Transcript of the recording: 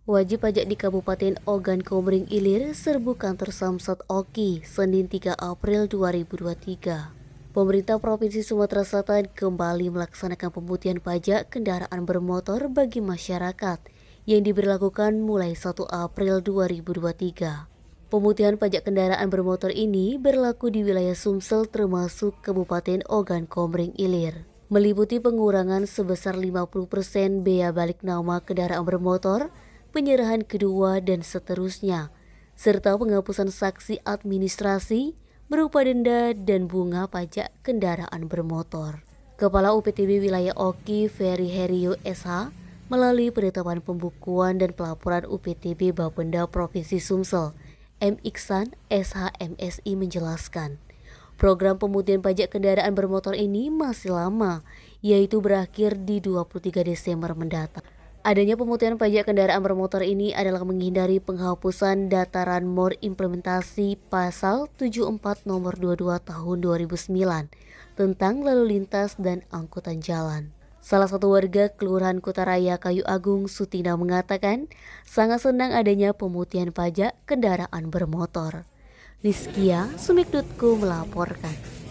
Wajib pajak di Kabupaten Ogan Komering Ilir serbu kantor Samsat Oki Senin 3 April 2023. Pemerintah Provinsi Sumatera Selatan kembali melaksanakan pemutihan pajak kendaraan bermotor bagi masyarakat yang diberlakukan mulai 1 April 2023. Pemutihan pajak kendaraan bermotor ini berlaku di wilayah Sumsel termasuk Kabupaten Ogan Komering Ilir. Meliputi pengurangan sebesar 50% bea balik nama kendaraan bermotor, penyerahan kedua dan seterusnya, serta penghapusan sanksi administrasi berupa denda dan bunga pajak kendaraan bermotor. Kepala UPTB Wilayah Oki Ferry Herio SH melalui penetapan pembukuan dan pelaporan UPTB Bapenda Provinsi Sumsel, M. Iksan SH MSI menjelaskan, program pemutihan pajak kendaraan bermotor ini masih lama, yaitu berakhir di 23 Desember mendatang. Adanya pemutihan pajak kendaraan bermotor ini adalah menghindari penghapusan dataran MOR implementasi Pasal 74 Nomor 22 Tahun 2009 tentang lalu lintas dan angkutan jalan. Salah satu warga Kelurahan Kutaraya Kayu Agung, Sutina mengatakan sangat senang adanya pemutihan pajak kendaraan bermotor. Rizkia Sumik.co melaporkan.